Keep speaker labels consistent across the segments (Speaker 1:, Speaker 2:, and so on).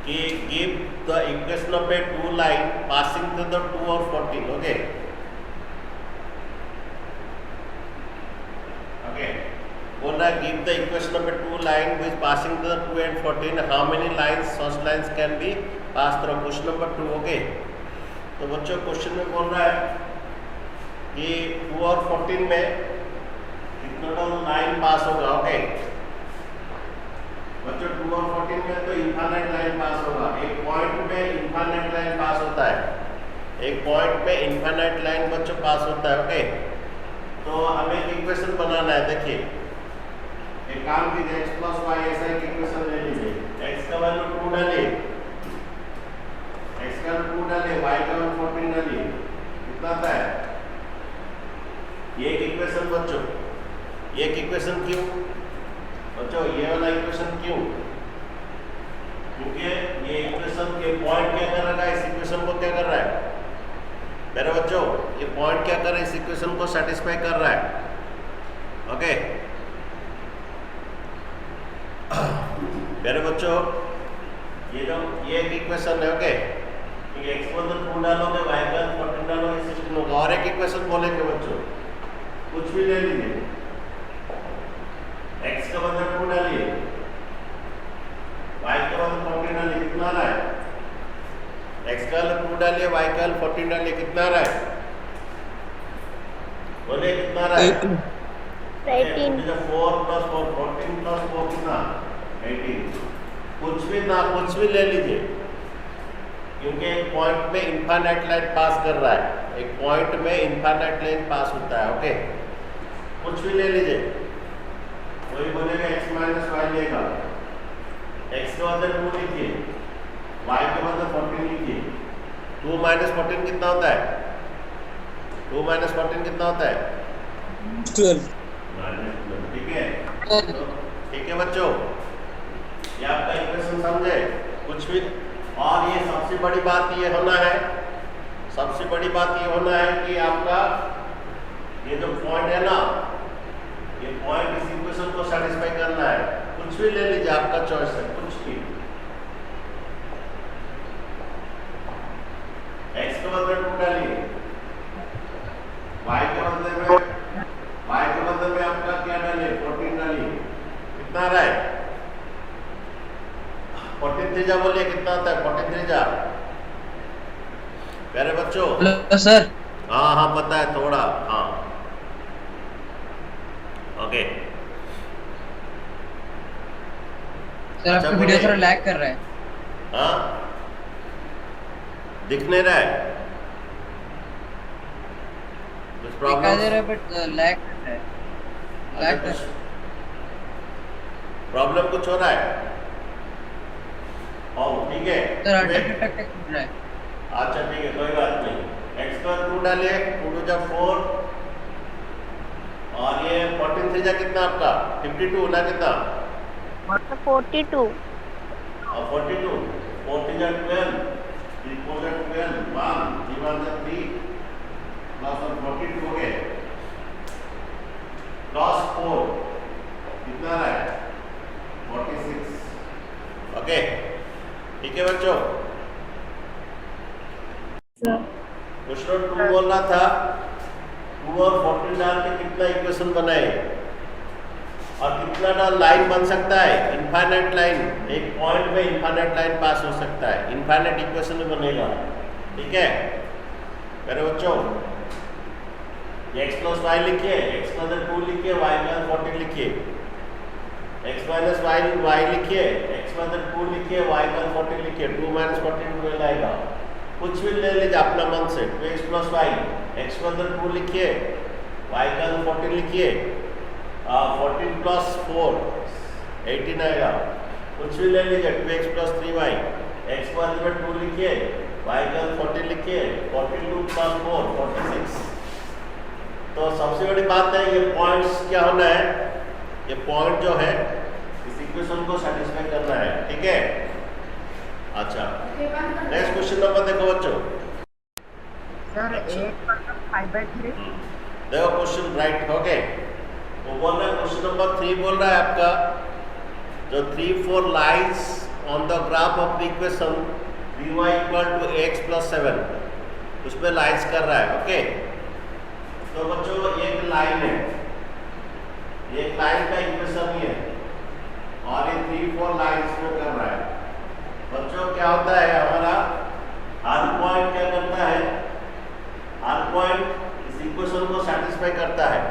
Speaker 1: कि give the equation of a to line passing through the 2 और 14. Okay okay बोल रहा है give the equation of a to line which passing through the 2 and 14. How many lines such lines can be pass through. Question number 2. Okay तो बच्चों question में बोल रहा है कि 2 और 14 में कितना लाइन पास होगा. ओके बच्चों 2 और 14 में तो इनफाइनाइट लाइन पास होगा. एक पॉइंट पे इनफाइनाइट लाइन पास होता है. एक पॉइंट पे इनफाइनाइट लाइन बच्चों पास होता है. ओके तो हमें एक इक्वेशन बनाना है. देखिए एक काम कीजिए x प्लस वाई ऐसा एक इक्वेशन ले लीजिए. x का वैल्यू 2 डालिए, x का वैल्यू 2 डालिए, y का वैल्यू 14 डालिए. कितना आता है ये एक इक्वेशन. बच्चों ये एक इक्वेशन क्यों बच्चों ये वाला इक्वेशन क्यों? क्योंकि ये इक्वेशन के पॉइंट क्या कर रहा है, इस इक्वेशन को क्या कर रहा है मेरे बच्चों, ये पॉइंट क्या कर रहा है, इस इक्वेशन को सेटिस्फाई कर रहा है. ओके मेरे बच्चों ये जो ये एक इक्वेशन है. ओके x को तो 2 डालोगे, y का 14 डालोगे, 16 होगा. और एक इक्वेशन बोलेंगे बच्चों कुछ भी ले लीजिए. x का बदला 2 डालिए, y का बदला 14 डालिए. कितना आ रहा है? x का बदला 2 डालिए, y का बदला 14 डालिए. कितना आ रहा है? बोले कितना आ रहा है?
Speaker 2: 18.
Speaker 1: 4 प्लस 4 14 प्लस 4 कितना 18. कुछ भी ना कुछ भी ले लीजिए क्योंकि एक पॉइंट में इनफाइनाइट लाइन पास कर रहा है. एक पॉइंट में इनफाइनाइट लाइन पास होता है. ओके कुछ भी ले लीजिए. कोई बोलेगा x माइनस वाई लेगा, x के बदले 2 लिखिए, y के बदले 14 लिखिए. 2 माइनस 14 कितना होता है? 2 माइनस 14 कितना होता है?
Speaker 3: 12.
Speaker 1: ठीक है ठीक है बच्चों ये आपका इक्वेशन समझे कुछ भी. और ये सबसे बड़ी बात ये होना है, सबसे बड़ी बात ये होना है कि आपका ये जो पॉइंट है ना, ये पॉइंट इस इक्वेशन को सेटिस्फाई करना है. कुछ भी ले लीजिए, आपका चॉइस है कुछ भी. x के बदले 2 डालिए, y के बदले में आपका क्या डालिए 14 डालिए. कितना आ रहा है? 14 त्रिज्या बोलिए कितना आता है? 14 त्रिज्या प्यारे बच्चों.
Speaker 3: Hello sir.
Speaker 1: हाँ हाँ पता है थोड़ा. हाँ ओके
Speaker 3: सर आपका वीडियो थोड़ा लैग कर रहा है.
Speaker 1: हाँ दिख नहीं रहा है कुछ
Speaker 3: दिखा दे
Speaker 1: प्रॉब्लम?
Speaker 3: रहा है बट लैग कर रहा है. लैग कर
Speaker 1: प्रॉब्लम कुछ हो रहा है? ठीक है
Speaker 3: सर अटक कर रहा है.
Speaker 1: अच्छा ठीक है कोई बात नहीं. x का 2 डालिए, 2 टू जा 4 और ये 14 त्रिज्या कितना आपका 52 ना कितना?
Speaker 2: 42.
Speaker 1: और 42 4 त्रिज्या 12 3 4 जा 12 1 3 1 जा 3 प्लस और 42 हो गए प्लस 4 कितना रहा है 46. ओके ठीक है बच्चों. क्वेश्चन 2 बोल रहा था 2 और 14 डाल के कितना इक्वेशन बनाए और कितना डाल लाइन बन सकता है. इनफाइनाइट लाइन, एक पॉइंट में इनफाइनाइट लाइन पास हो सकता है. इनफाइनाइट इक्वेशन में बनेगा. ठीक है मेरे बच्चों x प्लस वाई लिखिए, x का 2 लिखिए, y का 14 लिखिए. x माइनस वाई लिखिए, x का 2 लिखिए, y का 14 लिखिए. 2 माइनस 14 12 आएगा. कुछ भी ले लीजिए अपना मन से. 2x प्लस वाई, x का 2 लिखिए, y का 14 लिखिए. 14 प्लस 4 18 आएगा. कुछ भी ले लीजिए. 2x प्लस 3y, x का 2 लिखिए, y का 14 लिखिए. 42 प्लस 4 46. तो सबसे बड़ी बात है ये पॉइंट्स क्या होना है, ये पॉइंट जो है इस इक्वेशन को सेटिस्फाई करना है. ठीक है अच्छा नेक्स्ट क्वेश्चन नंबर देखो बच्चों.
Speaker 4: सर 8/5/3.
Speaker 1: देखो क्वेश्चन राइट हो गए. वो बोल रहा है क्वेश्चन नंबर 3 बोल रहा है आपका जो 3 4 lines on the graph of the equation 3y equal to x plus 7 उसमें लाइन्स कर रहा है। ओके, तो बच्चों एक लाइन है, एक लाइन का इक्वेशन ही है और ये 3-4 लाइन्स में कर रहा है। बच्चों क्या होता है, हमारा हर पॉइंट क्या करता है, हर पॉइंट इस इक्वेशन को सेटिस्फाई करता है।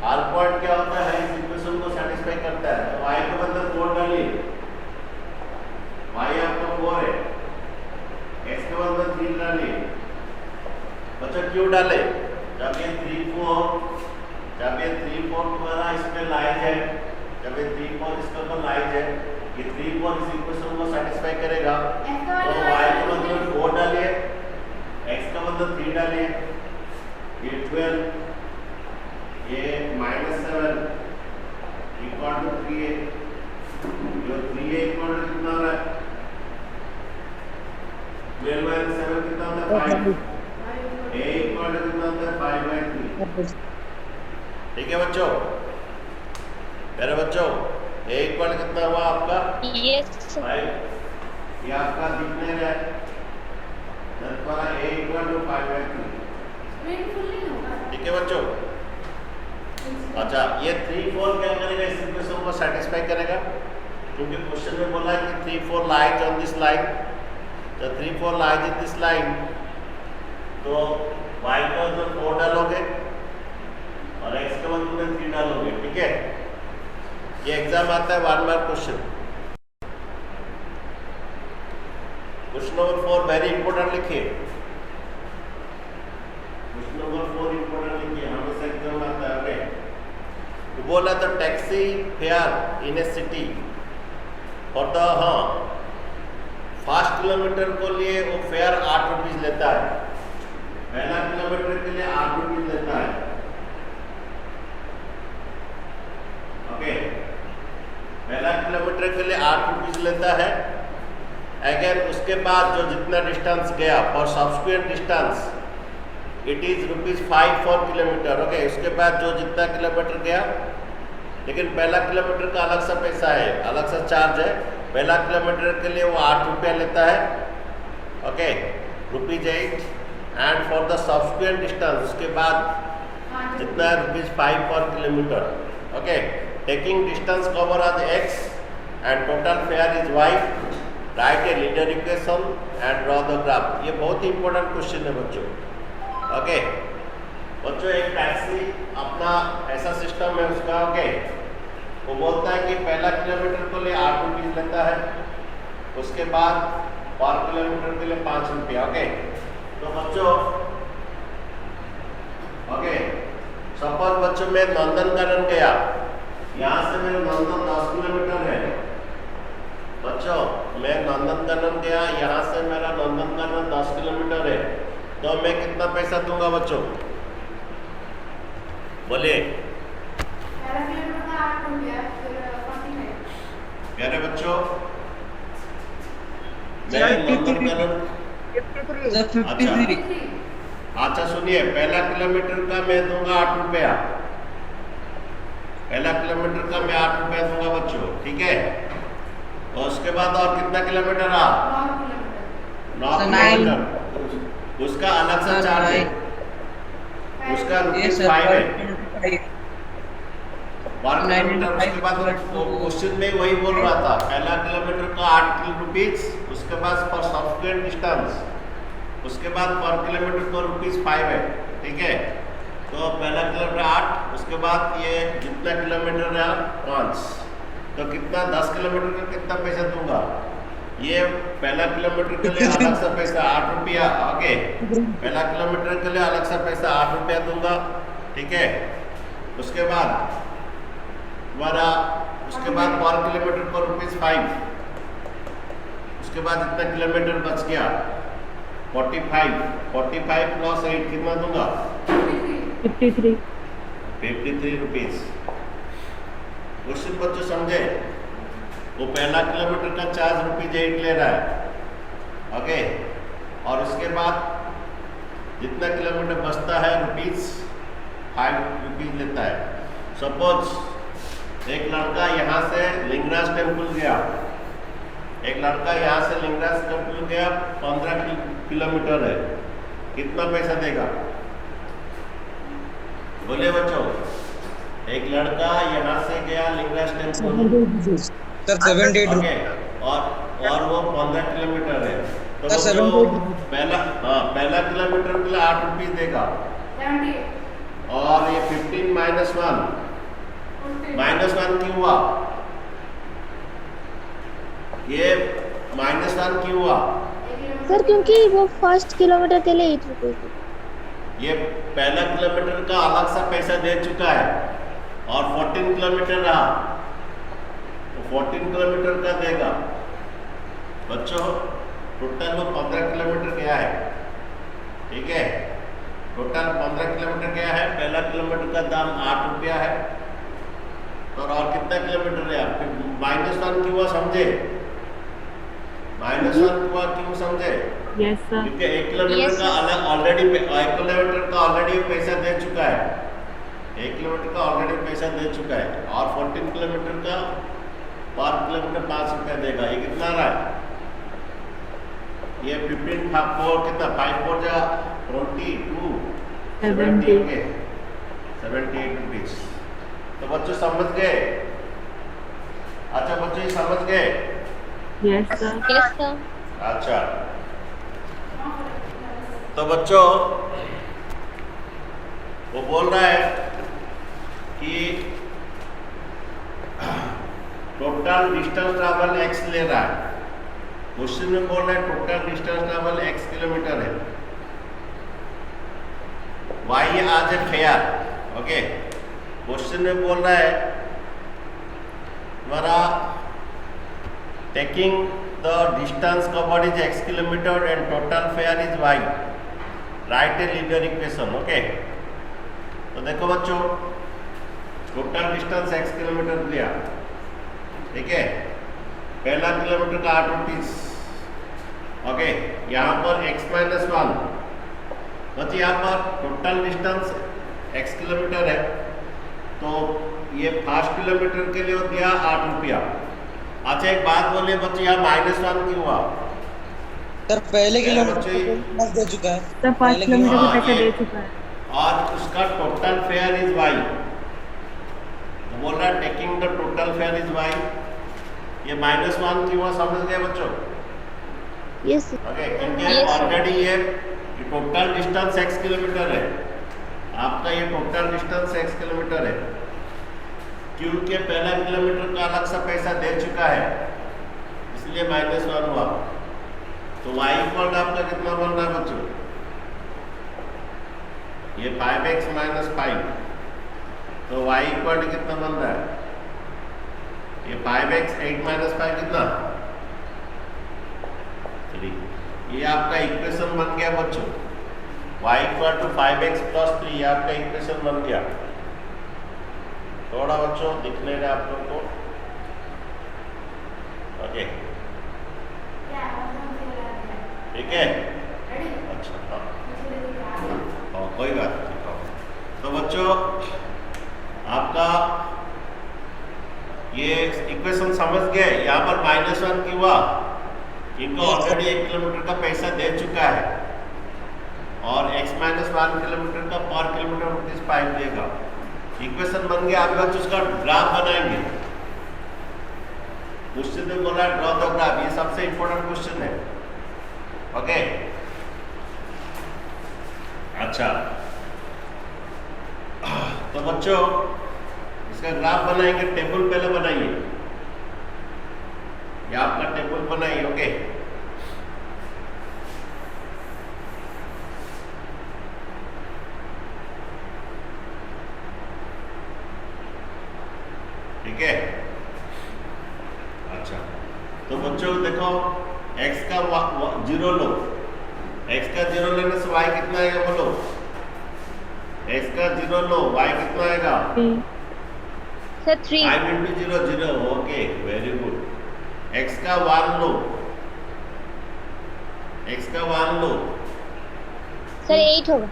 Speaker 1: हर पॉइंट क्या होता है, इस इक्वेशन को सेटिस्फाई करता है। तो y के बदले 4 डालिए, y आपका 4 है, x के बदले 3 डालिए। बच्चों क्यों डाले, जब ये 3-4 तुम्हारा इसमें लाइज है, जब ये 3-4 इसके ऊपर लाइज है, ये 3-4 इस इक्वेशन को सेटिस्फाई करेगा। तो y के बदले 4 डालिए, x का बदले 3 डालिए, ये 12, ये -7 इक्वल टू 3a, जो 3a इक्वल टू कितना हो रहा है, 12 - 7 कितना होता है 5, a इक्वल टू कितना होता है 5/3। ठीक है बच्चों, मेरे बच्चों a इक्वल कितना हुआ आपका
Speaker 2: यस
Speaker 1: 5, ये आपका दिख नहीं रहा है, तुम्हारा a इक्वल टू 5/3। ठीक है बच्चों, अच्छा ये 3-4 क्या करेगा, इस इक्वेशन को सेटिस्फाई करेगा, क्योंकि क्वेश्चन में बोला है कि 3-4 लाइज ऑन दिस लाइन। तो 3-4 लाइज इन दिस लाइन, तो y का बदले 4 डालोगे और x का बदले 3 डालोगे। ठीक है, ये एग्जाम आता है 1 mark question. Question number 4 very important लिखिए, क्वेश्चन नंबर 4 इंपॉर्टेंट लिखिए, हमेशा एग्जाम आता है। ओके, तो बोला तो taxi fair in A city और द फर्स्ट किलोमीटर को लिए वो फेयर 8 रुपीज लेता है, पहला किलोमीटर के लिए 8 रुपीज लेता है। ओके, पहला किलोमीटर के लिए 8 रुपीज लेता है। अगर उसके बाद जो जितना डिस्टेंस गया for subsequent distance it is ₹5 for kilometre. Okay, उसके बाद जो जितना किलोमीटर गया, लेकिन पहला किलोमीटर का अलग सा पैसा है, अलग सा चार्ज है। पहला किलोमीटर के लिए वो 8 रुपया लेता है। Okay, ₹8 and for the subsequent distance उसके बाद जितना है ₹5 for kilometre. Okay, taking distance cover आज x and total fair is y, right a linear equation and draw the graph. ये बहुत ही इंपॉर्टेंट क्वेश्चन है बच्चों। ओके बच्चों, एक टैक्सी अपना ऐसा सिस्टम है उसका। ओके, वो बोलता है कि पहला किलोमीटर को लिए 8 रुपीज लेता है, उसके बाद पर किलोमीटर के लिए 5 रुपया। ओके, तो बच्चों ओके सपोज बच्चों मैं नंदनकानन गया, यहाँ से मेरा नंदन 10 किलोमीटर है। बच्चों मैं नंदनकानन गया, यहाँ से मेरा नंदनकानन 10 किलोमीटर है, तो मैं कितना पैसा दूंगा बच्चों, बोलिए। प्यारे बच्चों, मैं नंदनकानन
Speaker 3: 53।
Speaker 1: अच्छा सुनिए, पहला किलोमीटर का मैं दूंगा 8 रुपया, पहला किलोमीटर का मैं 8 रुपया दूंगा बच्चों। ठीक है, और उसके बाद और कितना किलोमीटर रहा, 9 किलोमीटर, उसका अलग सा चार्ज है, उसका ₹5 है पर किलोमीटर। उसके बाद क्वेश्चन में वही बोल रहा था, पहला किलोमीटर का 8 रुपीज, उसके बाद पर सब्सिक्वेंट डिस्टेंस, उसके बाद पर किलोमीटर को ₹5 है। ठीक है, तो पहला किलोमीटर 8, उसके बाद ये जितना किलोमीटर रहा 5, तो कितना 10 किलोमीटर का कितना पैसा दूंगा, ये पहला किलोमीटर के लिए अलग सा पैसा 8 रुपया। ओके, पहला किलोमीटर के लिए अलग सा पैसा 8 रुपया दूंगा। ठीक है, उसके बाद हमारा उसके बाद पर किलोमीटर पर ₹5, उसके बाद जितना किलोमीटर बच गया 45 प्लस 8 कितना दूंगा, 53 रुपीज। क्वेश्चन बच्चों समझे, वो पहला किलोमीटर का चार्ज ₹8 ले रहा है। ओके, और उसके बाद जितना किलोमीटर बचता है ₹5 लेता है। सपोज एक लड़का यहाँ से लिंगराज टेम्पल गया, एक लड़का यहाँ से लिंगराज टेम्पल गया 15 किलोमीटर है, कितना पैसा देगा? बोले बच्चों, एक लड़का यहाँ से गया लिंगराज टेम्पल
Speaker 3: सर 78
Speaker 1: ओके, और वो 15 किलोमीटर है, तो
Speaker 3: सर,
Speaker 1: वो
Speaker 3: 78
Speaker 1: पहला किलोमीटर के लिए 8 रुपीज देगा, और ये 15 -1 क्यों हुआ? ये -1 क्यों हुआ?
Speaker 2: सर क्योंकि वो फर्स्ट किलोमीटर के लिए 8 रुपीज।
Speaker 1: ये पहला किलोमीटर का अलग सा पैसा दे चुका है, और 14 किलोमीटर रहा, तो 14 किलोमीटर का देगा। बच्चों टोटल वो 15 किलोमीटर गया है, ठीक है, टोटल 15 किलोमीटर गया है, पहला किलोमीटर का दाम 8 रुपया है, तो और कितना किलोमीटर है? -1 क्यों हुआ समझे? -1 हुआ क्यों समझे?
Speaker 5: Yes sir.
Speaker 1: क्योंकि 1 किलोमीटर का अलग ऑलरेडी 1 किलोमीटर का ऑलरेडी पैसा दे चुका है, 1 किलोमीटर का ऑलरेडी पैसा दे चुका है, और 14 किलोमीटर का पर किलोमीटर 5 रुपया देगा। ये कितना रहा है? ये 15 4 कितना 5 4 जा 22 70 ओके 78 रुपीज। तो बच्चों समझ गए? अच्छा बच्चों ये समझ गए?
Speaker 5: Yes sir.
Speaker 2: Yes sir.
Speaker 1: अच्छा तो बच्चों वो बोल रहा है कि टोटल डिस्टेंस ट्रैवल x ले रहा है। क्वेश्चन में बोल रहा है total distance travel x kilometre है, y आज है फेयर, ओके। क्वेश्चन में बोल रहा है हमारा taking the distance covered is x kilometer and total fare is y, write a linear equation, okay. तो देखो बच्चों टोटल डिस्टेंस x किलोमीटर दिया, ठीक है, पहला किलोमीटर का 8 रुपीज, ओके। यहाँ पर x -1 बच्चे, यहाँ पर टोटल डिस्टेंस x किलोमीटर है, तो ये फर्स्ट किलोमीटर के लिए दिया 8 रुपया। अच्छा एक बात बोलिए बच्चे, यहाँ -1 क्यों हुआ?
Speaker 3: सर पहले
Speaker 1: बच्चे
Speaker 3: किलोमीटर दे चुका है,
Speaker 5: सर 5 किलोमीटर का पैसा
Speaker 1: ये-
Speaker 5: दे चुका है।
Speaker 1: और उसका टोटल फेयर इज y, तो बोल रहा है taking the total fair is y। ये -1 क्यों हुआ समझ गए बच्चों?
Speaker 2: यस
Speaker 1: ओके, क्योंकि
Speaker 2: Yes, sir.
Speaker 1: ऑलरेडी ये टोटल डिस्टेंस x किलोमीटर है, आपका ये टोटल डिस्टेंस x किलोमीटर है, क्योंकि पहला किलोमीटर का अलग सा पैसा दे चुका है, इसलिए -1 हुआ। तो y इक्वल आपका कितना बन रहा है बच्चों? ये 5x - 5, तो y इक्वल कितना बन रहा है? ये 5x 8 - 5 कितना? 3। ये आपका इक्वेशन बन गया बच्चों, y इक्वल टू 5x + 3, ये आपका इक्वेशन बन गया। थोड़ा बच्चों दिख नहीं रहा आप लोग को, ओके ठीक है, अच्छा हाँ कोई बात नहीं। तो बच्चों आपका ये इक्वेशन समझ गए? यहाँ पर -1 क्यों हुआ? इनको ऑलरेडी 1 किलोमीटर का पैसा दे चुका है, और x -1 किलोमीटर का पर किलोमीटर ₹5 देगा। इक्वेशन बन गया। आप बच्चों उसका ग्राफ बनाएंगे। क्वेश्चन में बोला ड्रॉ द ग्राफ, ये सबसे इंपॉर्टेंट क्वेश्चन है, ओके। अच्छा तो बच्चों इसका ग्राफ बनाएंगे, टेबल पहले बनाइए, ये आपका टेबल बनाइए, ओके। ठीक है, अच्छा तो बच्चों देखो x का 0 लो, x का 0 लेने से y कितना आएगा बोलो? x का 0 लो, y कितना आएगा?
Speaker 2: Sir 3।
Speaker 1: 5 × 0 0, okay very good. x का 1 लो, x का 1 लो,
Speaker 2: सर 8 होगा।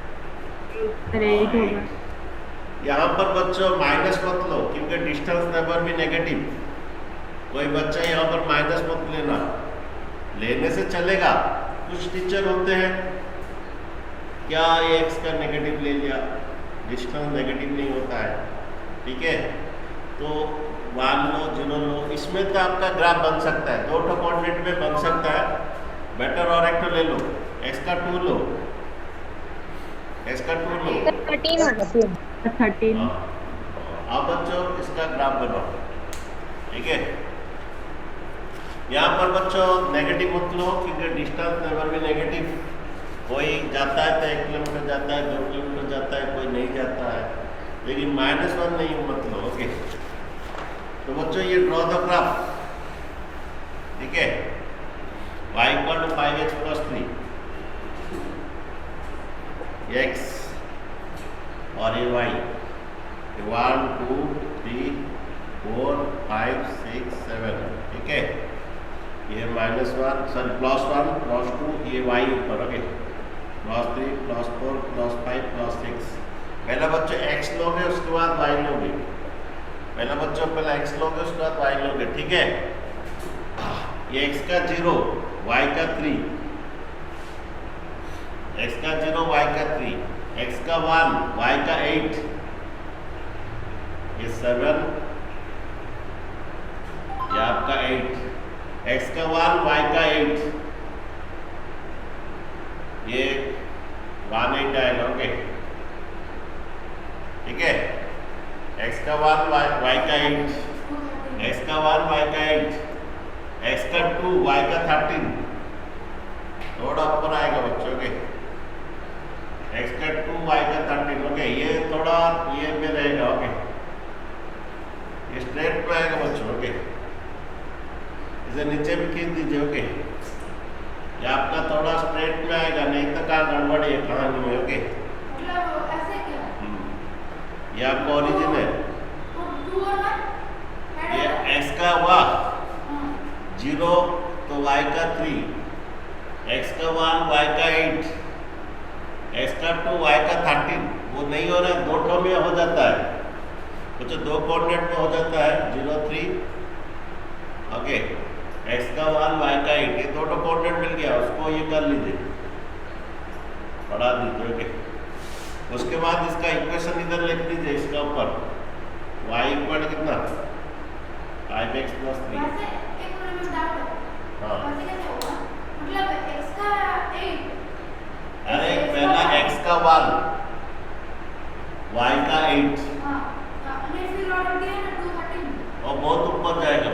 Speaker 5: सर 8 होगा।
Speaker 1: यहाँ पर बच्चों माइनस मत लो, क्योंकि डिस्टेंस नेबर भी नेगेटिव, कोई बच्चा यहाँ पर माइनस मत लेना। लेने से चलेगा। कुछ टीचर होते हैं क्या ये x का नेगेटिव ले लिया, डिस्टेंस नेगेटिव नहीं होता है, ठीक है। तो 1 लो 0 लो, इसमें तो आपका ग्राफ बन सकता है, 2 कोऑर्डिनेट में बन सकता है। बेटर और एक ले लो, x का 2 लो, x का 2 लो।
Speaker 2: 13 होगा।
Speaker 5: 13
Speaker 1: हाँ। अब बच्चों इसका ग्राफ बनाओ, ठीक है। यहाँ पर बच्चों नेगेटिव मत लो क्योंकि डिस्टेंस नेवर भी नेगेटिव। कोई जाता है तो 1 किलोमीटर जाता है, 2 किलोमीटर जाता है, कोई नहीं जाता है, लेकिन -1 नहीं मत लो, ओके। तो बच्चों ये ड्रॉ द ग्राफ, ठीक है। y = 5x + 3 x और ये y, 1 2 3 4 5 6 7, ठीक है। ये -1 सॉरी +1 +2, ये y ऊपर, ओके। +3 +4 +5 +6। पहला बच्चों x लोगे उसके बाद y लोगे, पहला बच्चों पहले x लोगे उसके बाद y लोगे, ठीक है। ये x का 0 y का 3, x का 0 y का 3, x का 1 y का 8, ये 7, ये आपका 8, x का 1 y का 8, ये 1 8 आएगा, ओके, ठीक है। x का 1 y का 8, x का 1 y का 8, x का 2 y का 13, थोड़ा ऊपर आएगा बच्चों, ओके। x का 2 y का 13, ओके। ये थोड़ा ये में रहेगा, ओके। ये स्ट्रेट पे आएगा बच्चों, ओके। इसे नीचे भी खींच दीजिए, ओके। ये आपका थोड़ा स्ट्रेट में आएगा, नहीं तो कहाँ गड़बड़ है कहानी में, ओके। ये आपका ओरिजिन है। ये x का 0 तो y का 3, x का 1 y का 8, x का 2 y का 13, वो नहीं हो रहा है, 2 ठो में हो जाता है बच्चों, 2 कोऑर्डिनेट में हो जाता है 0 3, ओके। x का 1 y का 8, ये 2 कोऑर्डिनेट मिल गया, उसको ये कर लीजिए, बढ़ा दीजिए, ओके। उसके बाद इसका इक्वेशन इधर लिख दीजिए, इसका ऊपर y = कितना 5x + 3। हाँ अरे पहला x का 1 y का 8 और बहुत ऊपर जाएगा,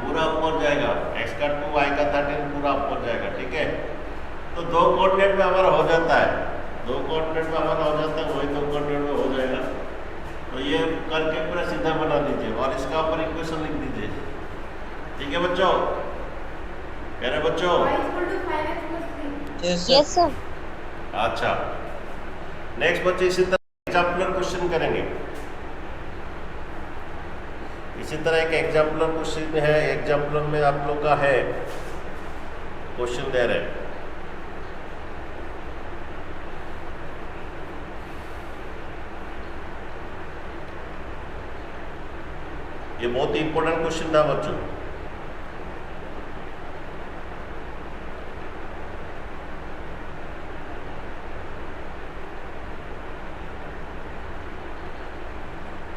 Speaker 1: पूरा ऊपर जाएगा, x का 2 y का 13 पूरा ऊपर जाएगा, ठीक है। तो 2 कोऑर्डिनेट में हमारा हो जाता है, 2 कोऑर्डिनेट में हमारा हो जाता है, वही 2 कोऑर्डिनेट में हो जाएगा। तो ये करके पूरा सीधा बना दीजिए और इसका ऊपर इक्वेशन लिख दीजिए, ठीक है बच्चों। कह रहे बच्चों
Speaker 2: यस सर।
Speaker 1: अच्छा, नेक्स्ट बच्चे इसी तरह एग्जाम्पलर क्वेश्चन करेंगे। इसी तरह एक एग्जाम्पलर क्वेश्चन है, एग्जाम्पलर में आप लोग का है क्वेश्चन दे रहे हैं। ये बहुत ही इंपॉर्टेंट क्वेश्चन था बच्चों।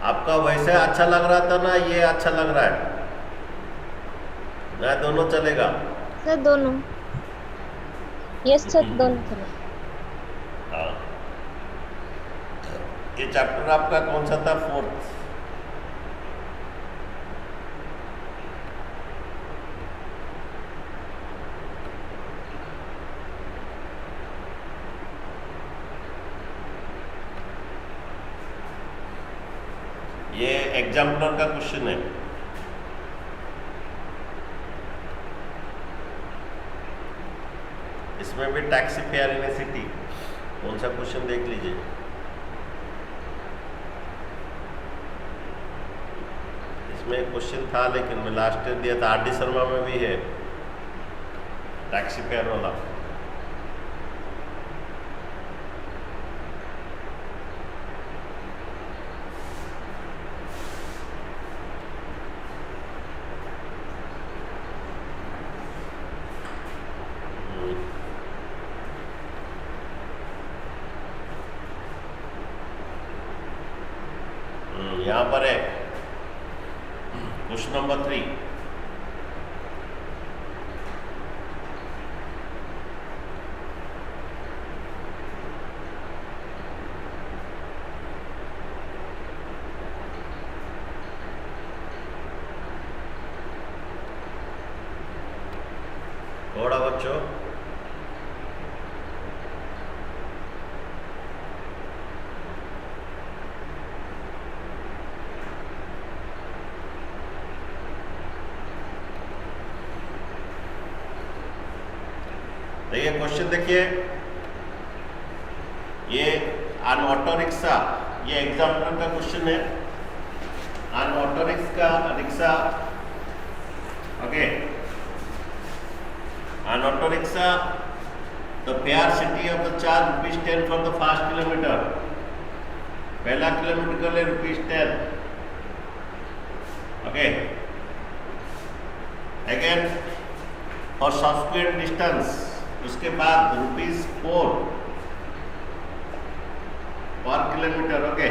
Speaker 1: आपका वैसे अच्छा लग रहा था ना, ये अच्छा लग रहा है ना, दोनों चलेगा
Speaker 2: सर दोनों, यस सर दोनों चलेगा।
Speaker 1: हाँ। ये चैप्टर आपका कौन सा था, 4th। ये एग्जाम्पलर का क्वेश्चन है। इसमें भी taxi fair in A city, कौन सा क्वेश्चन देख लीजिए। इसमें क्वेश्चन था लेकिन मैं लास्ट ईयर दिया था, आर डी शर्मा में भी है टैक्सी फेयर वाला। यहाँ पर है क्वेश्चन नंबर 3। थोड़ा बच्चों देखिए क्वेश्चन देखिए, ये अन ऑटो रिक्शा, ये एग्जाम्पल का क्वेश्चन है। An auto rickshaw okay, an auto rickshaw the fare city of the charge ₹10 for the first kilometre. पहला किलोमीटर के लिए ₹10 okay. Again for subsequent distance, उसके बाद ₹4 पर किलोमीटर ओके।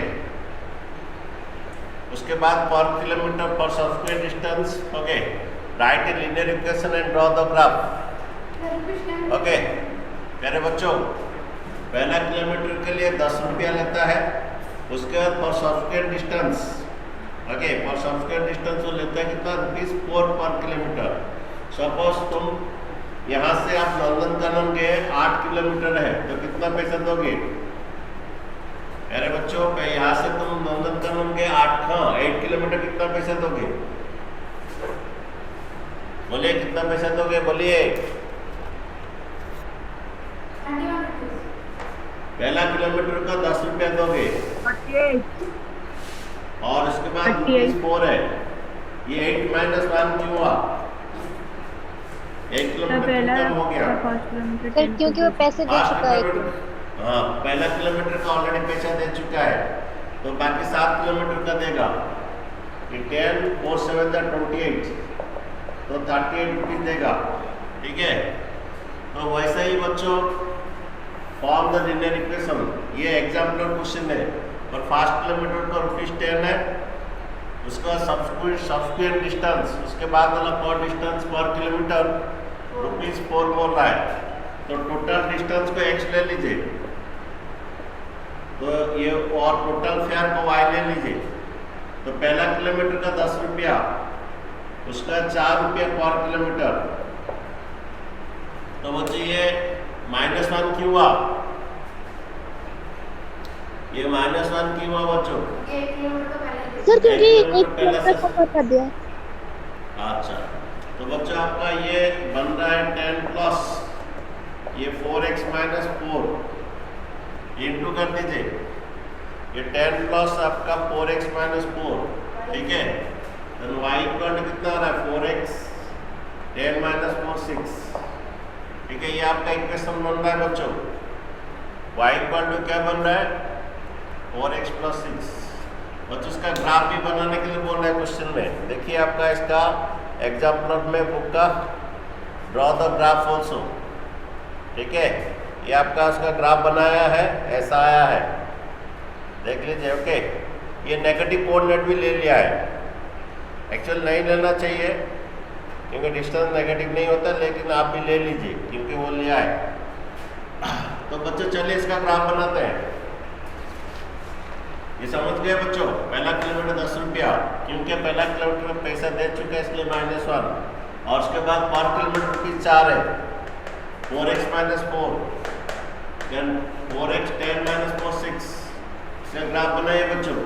Speaker 1: उसके बाद per kilometre for subsequent distance okay. Write a linear equation and draw the graph okay. प्यारे बच्चों, पहला किलोमीटर के लिए ₹10 लेता है। उसके बाद for subsequent distance okay, for subsequent distance वो लेता है कितना ₹4 पर किलोमीटर। सपोज तुम यहाँ से आप नंदनकानन गए 8 किलोमीटर है तो कितना पैसा दोगे? अरे बच्चों, यहाँ से तुम नंदनकानन गए 8 किलोमीटर, कितना पैसा दोगे? बोलिए कितना पैसा दोगे, बोलिए। पहला किलोमीटर का ₹10 दोगे
Speaker 4: 48
Speaker 1: और उसके बाद ₹4 है। ये 8 - 1 क्यों हुआ? 1 किलोमीटर कम हो गया
Speaker 5: फर्स्ट किलोमीटर
Speaker 2: सर क्योंकि वो पैसे दे चुका है।
Speaker 1: हाँ, पहला किलोमीटर का ऑलरेडी पैसा दे चुका है तो बाकी 7 किलोमीटर का देगा। ये 10 4 7 28 तो ₹38 देगा, ठीक है। तो वैसे ही बच्चों फॉर्म द लीनियर इक्वेशन, ये एग्जाम्पलर क्वेश्चन है। और फर्स्ट किलोमीटर का ₹10 है, उसका सब्सिक्वेंट डिस्टेंस, उसके बाद वाला पर डिस्टेंस पर किलोमीटर ₹4 बोल रहा है। तो टोटल डिस्टेंस को x ले लीजिए, तो ये और टोटल फेयर को y ले लीजिए। तो पहला किलोमीटर का ₹10, उसका ₹4 पर किलोमीटर। तो बच्चे ये -1 क्यों हुआ? ये -1 क्यों हुआ बच्चों?
Speaker 2: सर क्योंकि 1 किलोमीटर का बता दिया।
Speaker 1: अच्छा, तो बच्चों आपका ये बन रहा है 10 प्लस ये 4x - 4 इंटू कर दीजिए। ये 10 प्लस आपका 4x - 4, ठीक है। तो y इक्वल कितना आ रहा है 4x 10 - 4 6, ठीक है। ये आपका इक्वेशन बन रहा है बच्चों। y इक्वल टू क्या बन रहा है 4x + 6। बच्चों इसका ग्राफ भी बनाने के लिए बोल रहे हैं क्वेश्चन में। देखिए आपका इसका एग्जाम्पल में बुक का ड्रॉ द ग्राफ ऑल्सो, ठीक है। ये आपका उसका ग्राफ बनाया है, ऐसा आया है, देख लीजिए ओके। ये नेगेटिव कोऑर्डिनेट भी ले लिया है। एक्चुअल नहीं लेना चाहिए क्योंकि डिस्टेंस नेगेटिव नहीं होता, लेकिन आप भी ले लीजिए क्योंकि वो लिया है। तो बच्चों चलिए इसका ग्राफ बनाते हैं। ये समझ गए बच्चों, पहला किलोमीटर ₹10, क्योंकि पहला किलोमीटर में पैसा दे चुका है इसलिए -1। और उसके बाद पर किलोमीटर ₹4 है, 4x - 4 देन 4x 10 - 4 6। इसका ग्राफ बनाइए बच्चों।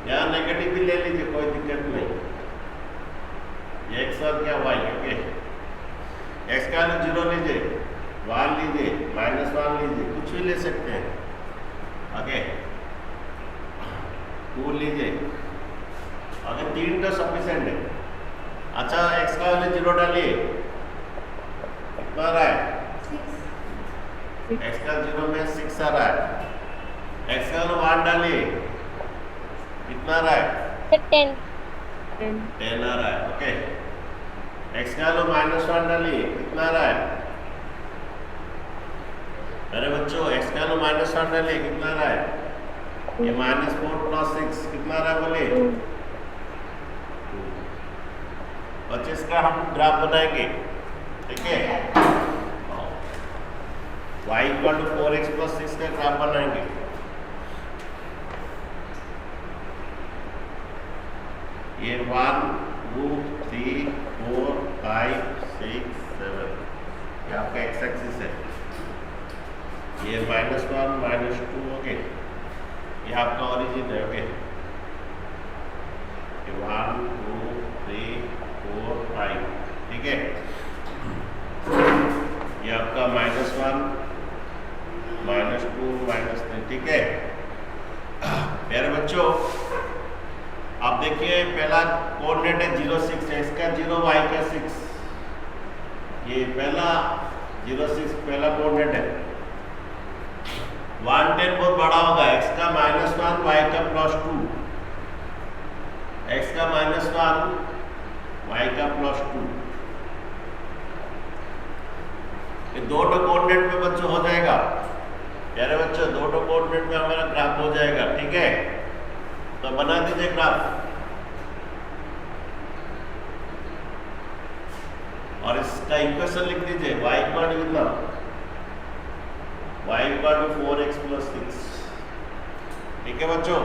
Speaker 1: यहाँ नेगेटिव भी ले लीजिए, कोई दिक्कत नहीं। x और क्या y ओके। x का 0 लीजिए, 1 लीजिए, -1 लीजिए, कुछ भी ले सकते हैं ओके। 2 लीजिए, अगर 3 तो सफिशिएंट है। अच्छा, x का वैल्यू 0 डालिए, कितना आ रहा है 6। x का 0 में 6 आ रहा है। x का वैल्यू 1 डालिए, कितना आ रहा है
Speaker 2: 10।
Speaker 5: 10
Speaker 1: 10 आ रहा है। ओके, एक्स का लो -1 डालिए, कितना आ रहा है? अरे बच्चों, एक्स का लो -1 डालिए, कितना आ रहा है? ये -4 + 6 कितना आ रहा है बोलिए? 25 का हम ग्राफ बनाएंगे, ठीक है? y = 4x + 6 का ग्राफ बनाएंगे। ये 1 2 3 4 5 6 7 ये आपका एक्स एक्सिस है। ये -1 -2 ओके, ये आपका ओरिजिन है। ओके, ये 1 2 3 4 5, ठीक है? ये आपका -1 -2 -3, ठीक है? प्यारे बच्चों, आप देखिए पहला कोऑर्डिनेट है 0 6 है, इसका 0 y का 6, ये पहला 0 6 पहला कोऑर्डिनेट है। 1 10 बहुत बड़ा होगा, x का -1 y का +2, x का -1 y का +2, ये दो कोऑर्डिनेट में बच्चों हो जाएगा। प्यारे बच्चों, दो कोऑर्डिनेट में हमारा ग्राफ हो जाएगा, ठीक है? तो बना दीजिए ग्राफ, और इसका इक्वेशन लिख दीजिए। y = कितना? y = 4x + 6, ठीक है बच्चों?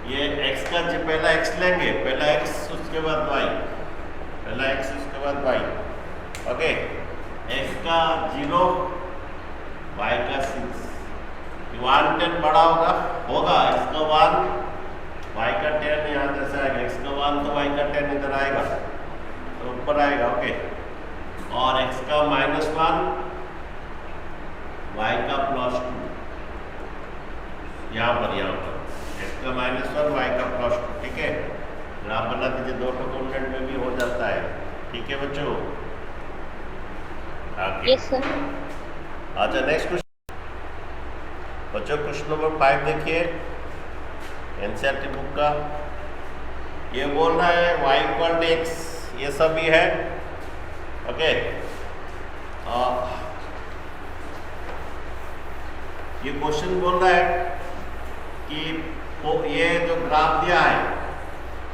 Speaker 1: ये x का पहला x लेंगे, पहला x उसके बाद y, पहला x उसके बाद y। ओके, x का 0 y का 6, 1 10 बड़ा होगा इसका 1 y का 10 यहाँ जैसे आएगा, x का 1 तो y का 10 इधर आएगा, तो ऊपर आएगा। ओके, और x का -1 y का +2 यहाँ पर x का -1 y का +2, ठीक है? ग्राफ बना दीजिए, दो कोऑर्डिनेट में भी हो जाता है, ठीक है बच्चों?
Speaker 2: Yes sir.
Speaker 1: अच्छा, नेक्स्ट क्वेश्चन बच्चों, क्वेश्चन नंबर 5 देखिए एनसीईआरटी बुक का। ये बोल रहा है y = x, ये सभी है। ओके, ये क्वेश्चन बोल रहा है कि ये जो ग्राफ दिया है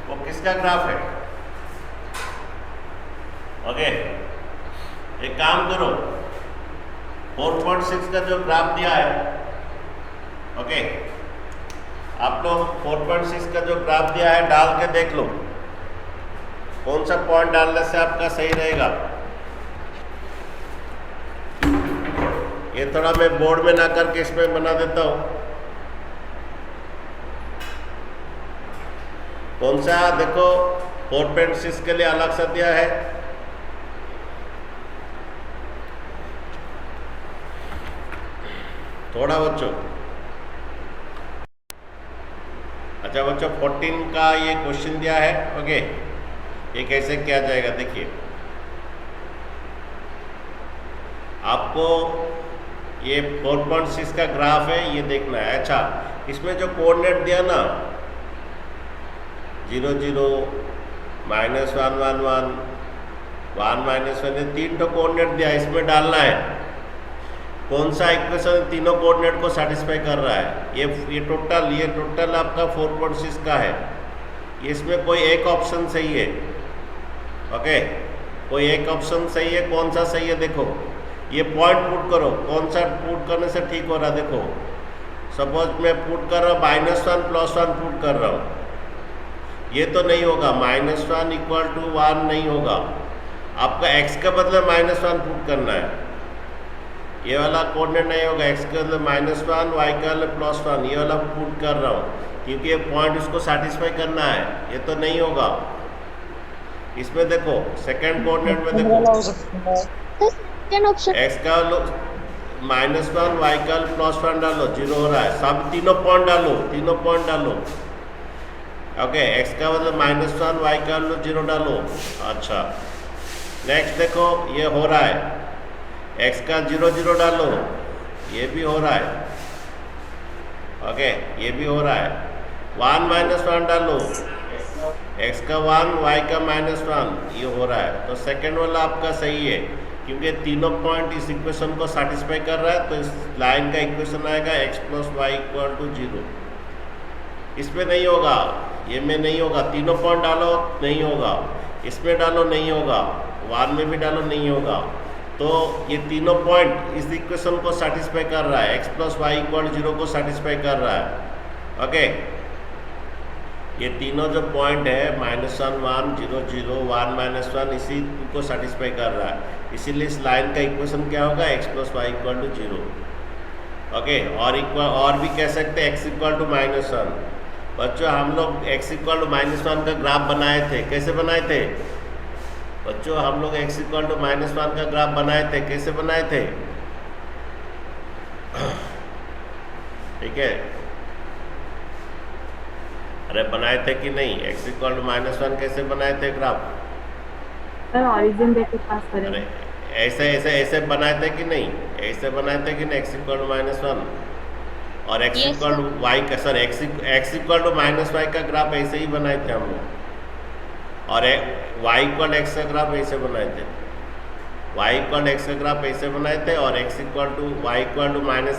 Speaker 1: वो किसका ग्राफ है? ओके, एक काम करो, 4.6 का जो ग्राफ दिया है, ओके, आप लोग 4.6 का जो ग्राफ दिया है डाल के देख लो कौन सा पॉइंट डालने से आपका सही रहेगा। ये थोड़ा मैं बोर्ड में ना करके इसमें बना देता हूँ। कौन सा देखो, 4.6 के लिए अलग सा दिया है, थोड़ा बच्चों। अच्छा बच्चों, 14 का ये क्वेश्चन दिया है। ओके, ये कैसे किया जाएगा देखिए, आपको ये 4.6 का ग्राफ है, ये देखना है। अच्छा, इसमें जो कोऑर्डिनेट दिया ना 0 0 -1 1 1 1 -1, ये 3 तो कोऑर्डिनेट दिया, इसमें डालना है कौन सा इक्वेशन तीनों कोऑर्डिनेट को सेटिस्फाई कर रहा है। ये टोटल आपका 4.6 का है, इसमें कोई एक ऑप्शन सही है। ओके, कोई एक ऑप्शन सही है, कौन सा सही है देखो, ये पॉइंट पुट करो, कौन सा पुट करने से ठीक हो रहा है देखो। सपोज मैं पुट कर रहा हूँ -1 + 1 पुट कर रहा हूँ, ये तो नहीं होगा, -1 = 1 नहीं होगा, आपका x के बदले -1 पुट करना है। ये वाला कोऑर्डिनेट नहीं होगा, x के बदले -1 y के बदले +1, ये वाला पुट कर रहा हूँ क्योंकि ये पॉइंट इसको सेटिस्फाई करना है, ये तो नहीं होगा। इसमें देखो सेकंड कोऑर्डिनेट में देखो,
Speaker 2: सेकंड ऑप्शन
Speaker 1: x का -1 y का +1 डालो, 0 हो रहा है, सब तीनों पॉइंट डालो। ओके, x का मतलब -1 y का 0 डालो। अच्छा, नेक्स्ट देखो, ये हो रहा है, x का 0 0 डालो, ये भी हो रहा है। ओके, ये भी हो रहा है। 1 माइनस 1 डालो, x का 1 y का -1, ये हो रहा है। तो सेकंड वाला आपका सही है, क्योंकि तीनों पॉइंट इस इक्वेशन को सेटिस्फाई कर रहा है। तो इस लाइन का इक्वेशन आएगा x + y = 0। इसमें नहीं होगा, ये में नहीं होगा, तीनों पॉइंट डालो नहीं होगा, इसमें डालो नहीं होगा, 1 में भी डालो नहीं होगा। तो ये तीनों पॉइंट इस इक्वेशन को सेटिस्फाई कर रहा है, x + y = 0 को सेटिस्फाई कर रहा है। ओके, ये तीनों जो पॉइंट है -1 1 0 0 1 -1 इसी को सेटिस्फाई कर रहा है। इसीलिए इस लाइन का इक्वेशन क्या होगा, x + y = 0। ओके, और भी कह सकते हैं x = -1। बच्चों हम लोग x = -1 का ग्राफ बनाए थे, कैसे बनाए थे बच्चों? हम लोग x = -1 का ग्राफ बनाए थे, कैसे बनाए थे? ठीक है, अरे बनाए थे कि नहीं? x = -1 कैसे बनाए थे ग्राफ?
Speaker 5: सर ओरिजिन देके पास
Speaker 1: अरे
Speaker 5: करेंगे।
Speaker 1: ऐसे बनाए थे कि नहीं? ऐसे बनाए थे कि नहीं? x = -1 और x
Speaker 2: Yes,
Speaker 1: = y का, सर x = -y का ग्राफ ऐसे ही बनाए थे हम लोग। और y = x का ग्राफ ऐसे बनाए थे, y = x का ग्राफ ऐसे बनाए थे, और y =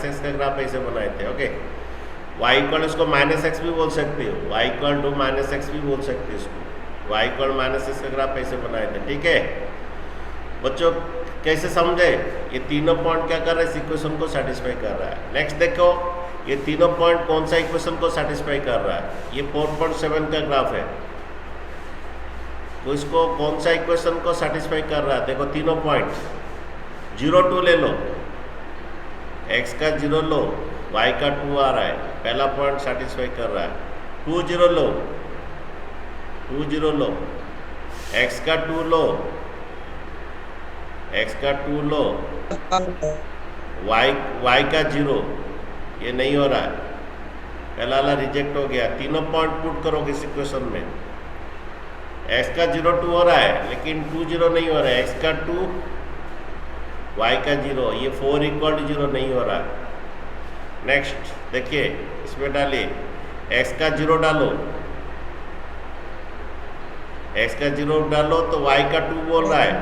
Speaker 1: -x का ग्राफ ऐसे बनाए थे। ओके, y = इसको -x भी बोल सकते हो, y = -x भी बोल सकते हो इसको, y = -x का ग्राफ ऐसे बनाए थे। ठीक है बच्चों, कैसे समझे? ये तीनों पॉइंट क्या कर रहे हैं, इस इक्वेशन को सेटिस्फाई कर रहा है। नेक्स्ट देखो, ये तीनों पॉइंट कौन सा इक्वेशन को सेटिस्फाई कर रहा है? ये 4.7 का ग्राफ है, तो इसको कौन सा इक्वेशन को सेटिस्फाई कर रहा है? देखो तीनों पॉइंट 0 2 ले लो, x का 0 लो, y का 2 आ रहा है, पहला पॉइंट सेटिस्फाई कर रहा है। 2 0 लो, 2 0 लो, x का 2 लो, x का 2 लो, y का 0, ये नहीं हो रहा है, पहला वाला रिजेक्ट हो गया। तीनों पॉइंट पुट करोगे इस इक्वेशन में, x का 0 2 हो रहा है, लेकिन 2 0 नहीं हो रहा है, x का 2 y का 0, ये 4 = 0 नहीं हो रहा है। नेक्स्ट देखिए, इसमें डालिए, x का 0 डालो, x का 0 डालो तो y का 2 बोल रहा है,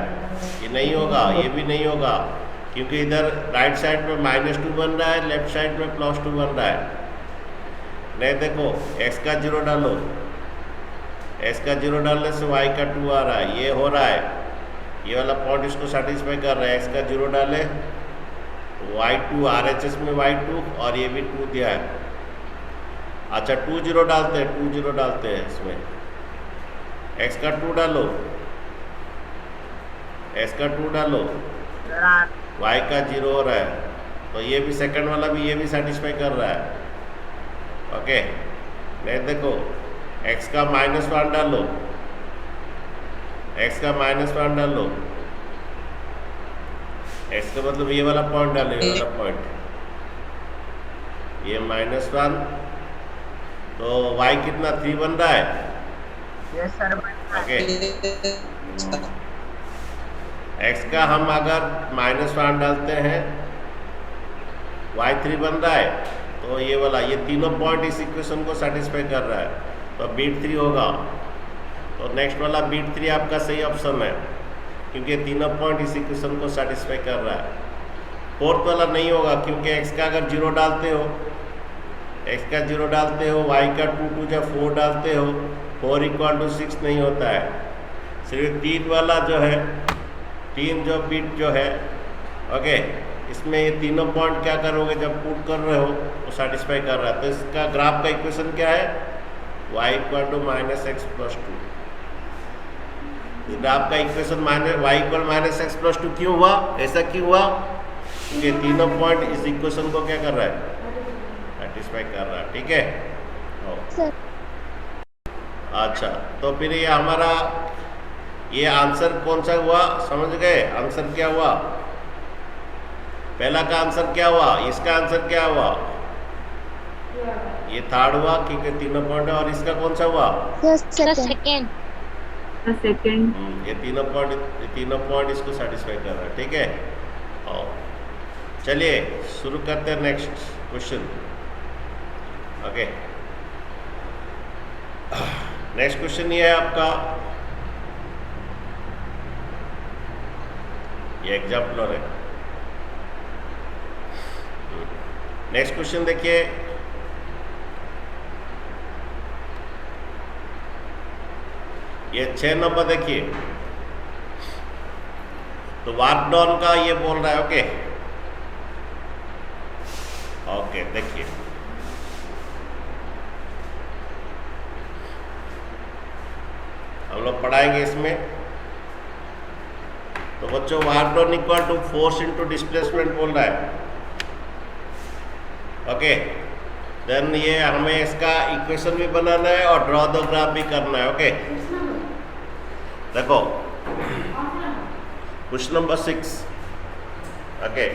Speaker 1: ये नहीं होगा, ये भी नहीं होगा, क्योंकि इधर राइट साइड में -2 बन रहा है, लेफ्ट साइड में +2 बन रहा है। नहीं देखो, x का 0 डालो, x का 0 डालने से y का 2 आ रहा है, ये हो रहा है, ये वाला पॉइंट इसको सेटिस्फाई कर रहा है। x का 0 डाले, y2 RHS में y2, और ये भी 2 दिया है। अच्छा 2 0 डालते हैं, 2 0 डालते हैं इसमें, x का 2 डालो, x का 2 डालो, y का 0 हो रहा है, तो ये भी सेकंड वाला भी, ये भी सेटिस्फाई कर रहा है। ओके, नहीं देखो, x का -1 डालो, x का -1 डालो, x का मतलब ये वाला पॉइंट डालो, ये वाला पॉइंट, ये -1, तो y कितना 3 बन रहा है।
Speaker 4: Yes sir.
Speaker 1: ओके, x का हम अगर -1 डालते हैं, y3 बन रहा है, तो ये वाला, ये तीनों पॉइंट इस इक्वेशन को सेटिस्फाई कर रहा है, तो बीट 3 होगा। तो नेक्स्ट वाला बीट 3 आपका सही ऑप्शन है, क्योंकि तीनों पॉइंट इस इक्वेशन को सेटिस्फाई कर रहा है। फोर्थ वाला नहीं होगा, क्योंकि x का अगर 0 डालते हो, x का 0 डालते हो, y का 2 2 जा 4 डालते हो, 4 = 6 नहीं होता है। सिर्फ 3 वाला जो है, 3 जो बीट जो है, ओके, इसमें ये तीनों पॉइंट क्या करोगे, जब पुट कर रहे हो वो सेटिस्फाई कर रहा है। तो इसका ग्राफ का इक्वेशन क्या है, y = -x + 2। ग्राफ का इक्वेशन y = -x + 2 क्यों हुआ, ऐसा क्यों हुआ? क्योंकि तीनों पॉइंट इस इक्वेशन को क्या कर रहा है, सेटिस्फाई कर रहा है। ठीक है,
Speaker 2: सर
Speaker 1: अच्छा, तो फिर ये हमारा ये आंसर कौन सा हुआ, समझ गए? आंसर क्या हुआ, पहला का आंसर क्या हुआ, इसका आंसर क्या हुआ, ये थर्ड हुआ, क्योंकि तीनों पॉइंट है। और इसका कौन सा हुआ,
Speaker 2: सेकंड।
Speaker 5: सेकंड।
Speaker 1: ये तीनों पॉइंट इसको सेटिस्फाई कर रहा है। ठीक है, और चलिए शुरू करते हैं next question. Okay, next question ये है आपका, ये एग्जाम्पलर है। नेक्स्ट क्वेश्चन देखिए, ये 6 नंबर देखिए। तो वर्क डन का ये बोल रहा है। ओके ओके, देखिए हम लोग पढ़ाएंगे इसमें। तो बच्चों work done equal to force into displacement बोल रहा है। ओके, देन ये हमें इसका इक्वेशन भी बनाना है और ड्रॉ द ग्राफ भी करना है। ओके, देखो क्वेश्चन नंबर 6। ओके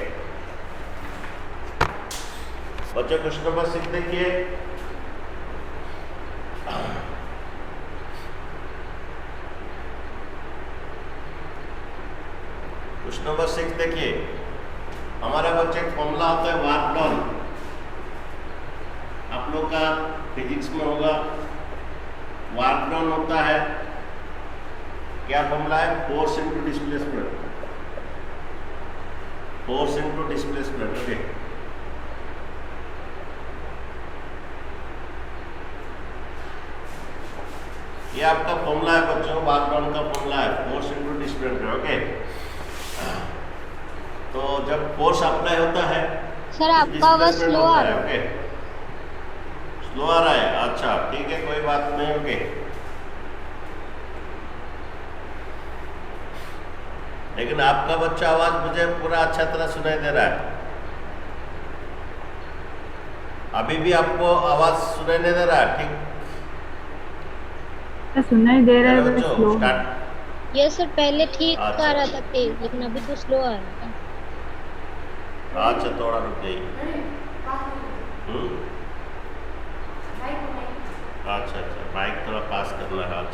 Speaker 1: बच्चों, क्वेश्चन नंबर 6 देखिए। क्वेश्चन नंबर 6 देखिए, हमारा बच्चे फॉर्मूला होता है वर्क डन। आप लोग का फिजिक्स में होगा, वर्क डन होता है, क्या फॉर्मूला है? Force into displacement, force into displacement. Okay, ये आपका फॉर्मूला है बच्चों, वर्क डन का फॉर्मूला है, फोर्स इनटू डिस्प्लेसमेंट। ओके, तो जब फोर्स अप्लाई होता है
Speaker 2: सर आपका आवाज स्लो आ रहा है।
Speaker 1: ओके, स्लो आ रहा है, अच्छा ठीक है, कोई बात नहीं। ओके, लेकिन आपका बच्चा आवाज मुझे पूरा अच्छा तरह सुनाई दे रहा है। अभी भी आपको आवाज सुनाई नहीं दे रहा है? ठीक,
Speaker 5: सुनाई दे रहा है बस
Speaker 1: बच्चों
Speaker 5: स्लो।
Speaker 1: स्टार्ट।
Speaker 2: ये सर पहले ठीक
Speaker 1: अच्छा।
Speaker 2: आ रहा था तेज, लेकिन अभी तो स्लो आ रहा था।
Speaker 1: अच्छा, थोड़ा रुक गई। अच्छा अच्छा, माइक थोड़ा पास करना है आज,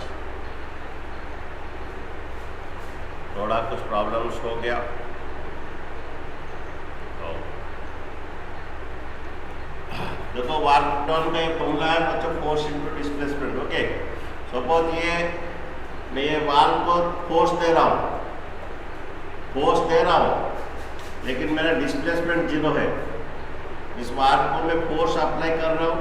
Speaker 1: थोड़ा कुछ प्रॉब्लम्स हो गया। तो देखो वर्क डन का ये फॉर्मूला है बच्चों, force into displacement. Okay, suppose ये मैं ये वाल को फोर्स दे रहा हूँ, फोर्स दे रहा हूँ, लेकिन मेरा डिस्प्लेसमेंट 0 है। इस वाल को मैं फोर्स अप्लाई कर रहा हूँ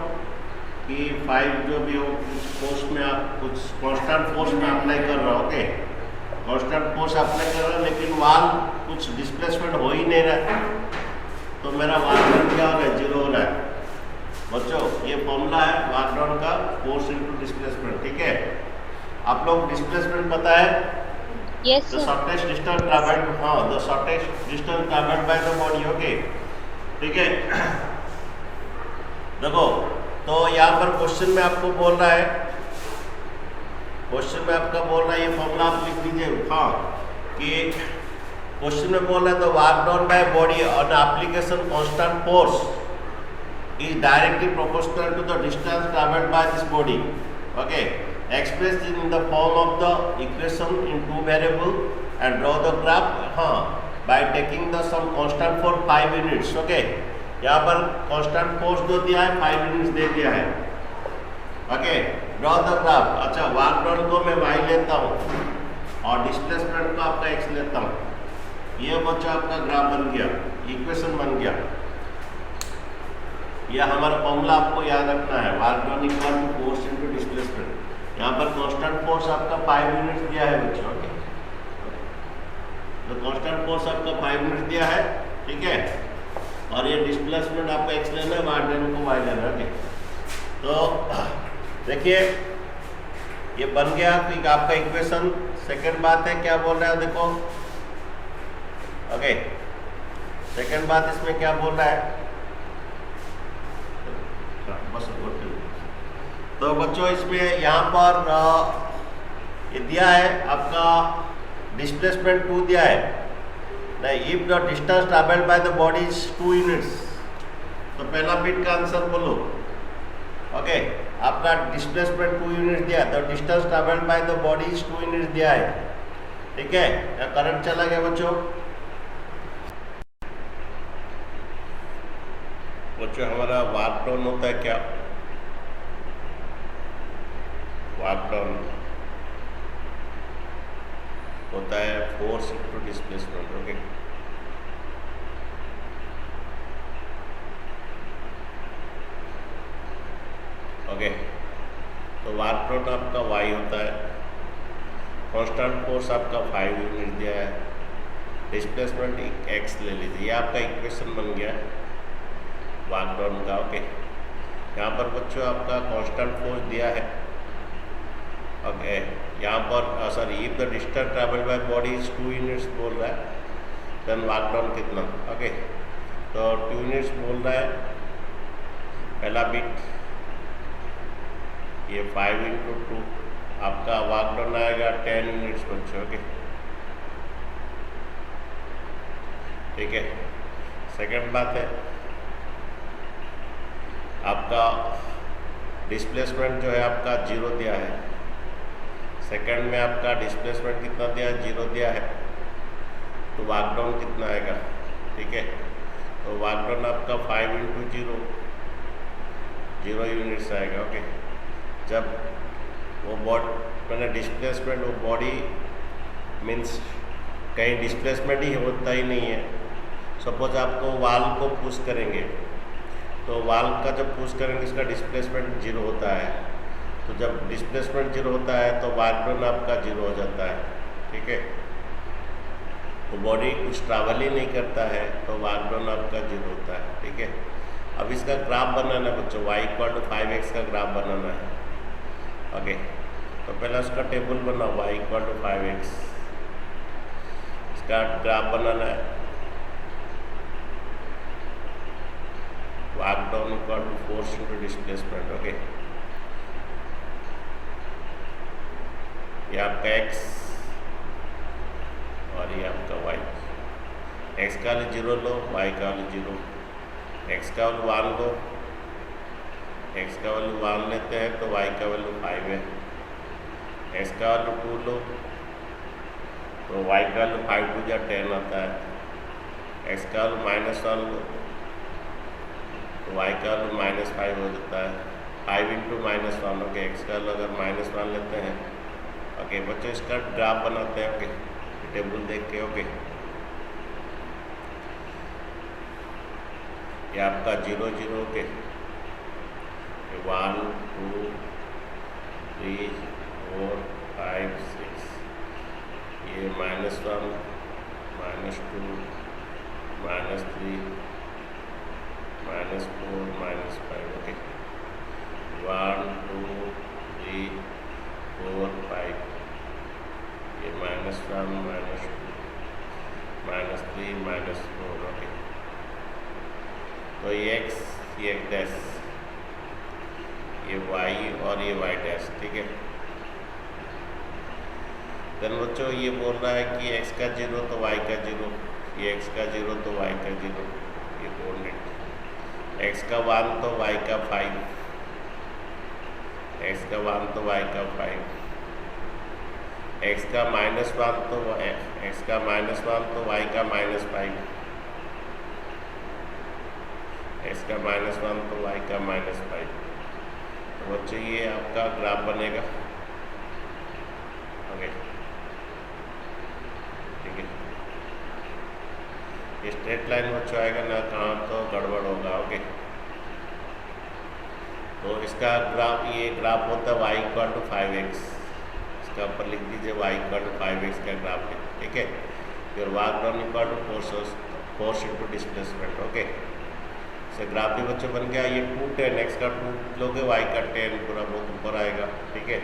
Speaker 1: कि 5 जो भी हो, कुछ फोर्स में आप कुछ कांस्टेंट फोर्स में अप्लाई कर रहा हूँ। ओके, कांस्टेंट फोर्स अप्लाई कर रहा हूँ, लेकिन वाल कुछ डिस्प्लेसमेंट हो ही नहीं रहा, तो मेरा वाल क्या हो रहा है? 0 हो रहा है। बच्चों ये फॉर्मूला है वर्क डन का, फोर्स इनटू डिस्प्लेसमेंट। ठीक है, आप लोग डिस्प्लेसमेंट पता है?
Speaker 2: Yes
Speaker 1: The
Speaker 2: sir.
Speaker 1: shortest distance traveled, the shortest distance traveled by the body। Okay, ठीक है। देखो, तो यहाँ पर क्वेश्चन में आपको बोल रहा है, क्वेश्चन में आपका बोल रहा है, ये फॉर्मूला आप लिख लीजिए। हाँ, कि क्वेश्चन में बोल रहा है, तो work done by body on application constant force is directly proportional to the distance traveled by this body। Okay, expressed in the form of the equation in 2 variable and draw the graph। हाँ, by taking the some constant for 5 units। Okay, यहाँ पर constant force जो दिया है 5 units दे दिया है। Okay, draw the graph। अच्छा, work done को मैं y लेता हूँ और डिस्प्लेसमेंट को आपका x लेता हूँ। ये बच्चा आपका ग्राफ बन गया, इक्वेशन बन गया। यह हमारा फॉर्मूला आपको याद रखना है, work done equal to force into displacement. यहाँ पर कांस्टेंट फोर्स आपका 5 यूनिट्स दिया है बच्चों। ओके, तो कांस्टेंट फोर्स आपका 5 यूनिट्स दिया है। ठीक है, और ये डिस्प्लेसमेंट आपका एक्स लेना है, वर्क डन को वाई लेना है। ओके, तो देखिए ये बन गया कि आपका इक्वेशन। सेकंड बात है, क्या बोल रहा है देखो। ओके, सेकंड बात इसमें क्या बोल रहा है, बस तो बच्चों इसमें यहाँ पर ये दिया है आपका डिस्प्लेसमेंट 2 दिया है। नहीं, if the distance travelled by the body is 2 units, तो पहला बिट का आंसर बोलो। ओके, आपका डिस्प्लेसमेंट 2 यूनिट दिया, तो distance travelled by the body is 2 unit दिया है। ठीक है, करंट चला गया बच्चों। बच्चों हमारा वर्क डन होता है क्या? वर्क डन होता है force into displacement. Okay, okay, तो वर्क डन आपका y होता है, कांस्टेंट फोर्स आपका 5 यूनिट दिया है, डिस्प्लेसमेंट x ले लीजिए। ये आपका इक्वेशन बन गया वर्क डन का। ओके, यहाँ पर बच्चों आपका कांस्टेंट फोर्स दिया है। ओके, यहाँ पर sorry if the distance travel by body is 2 units बोल रहा है, देन वर्क डन कितना। ओके, तो 2 यूनिट्स बोल रहा है, पहला बिट ये 5 इंटू 2 आपका वर्क डन आएगा 10 यूनिट्स बच्चों। ओके, ठीक है। सेकंड बात है आपका डिस्प्लेसमेंट जो है आपका 0 दिया है, सेकंड में आपका डिस्प्लेसमेंट कितना दिया है, 0 दिया है, तो वर्क डन कितना आएगा। ठीक है, तो वर्क डन आपका 5 इंटू 0 यूनिट्स आएगा। ओके, जब वो मैंने डिस्प्लेसमेंट वो बॉडी मीन्स कहीं डिस्प्लेसमेंट ही होता ही नहीं है। सपोज आपको वाल को पुश करेंगे, तो वाल का जब पुश करेंगे इसका डिस्प्लेसमेंट 0 होता है, तो जब डिस्प्लेसमेंट 0 होता है तो वर्क डन आपका 0 हो जाता है। ठीक है, तो बॉडी कुछ ट्रैवल ही नहीं करता है तो वर्क डन आपका 0 होता है। ठीक है, अब इसका ग्राफ बनाना है बच्चों, y = 5x का ग्राफ बनाना है। ओके, तो पहले उसका टेबल बना, y = 5x, इसका ग्राफ बनाना है। Work done = force into displacement. Okay, ये आपका x और ये आपका y, x का वैल्यू 0 लो, y का वैल्यू 0, x का वैल्यू 1 लो, x का वैल्यू 1 लेते हैं तो y का वैल्यू 5 है, x का वैल्यू 2 लो तो y का वैल्यू 5 × 2 = 10 आता है, x का वैल्यू -1 लो तो y का वैल्यू -5 हो जाता है, 5 इंटू -1। ओके, x का वैल्यू अगर -1 लेते हैं। ओके बच्चों, इसका ग्राफ बनाते हैं। ओके, टेबल देख के। ओके, ये आपका 0 0। ओके, 1 2 3 4 5 6, ये -1 -2 -3 -4 -5। ओके, 1 2 3 4 5, ये -1 -2 -3 -4। ओके, तो ये x, ये डैश, ये y और ये y डैश। ठीक है, देन बच्चों ये बोल रहा है कि x का 0 तो y का 0, ये x का 0 तो y का 0, ये कोऑर्डिनेट, x का 1 तो y का 5, x का 1 तो y का 5, x का -1 तो x का -1 तो y का -5, x का -1 तो y का -5। तो बच्चों ये आपका ग्राफ बनेगा। ओके, ठीक है, ये स्ट्रेट लाइन बच्चों आएगा ना, कहाँ तो गड़बड़ होगा। ओके, तो इसका ग्राफ, ये ग्राफ होता है y = 5x, इसका ऊपर लिख दीजिए y = 5x का ग्राफ है। ठीक है, फिर work done = force into displacement. Okay, से ग्राफ भी बच्चों बन गया। ये 2 10, x का 2 लोगे, y का 10 पूरा बहुत ऊपर आएगा। ठीक है,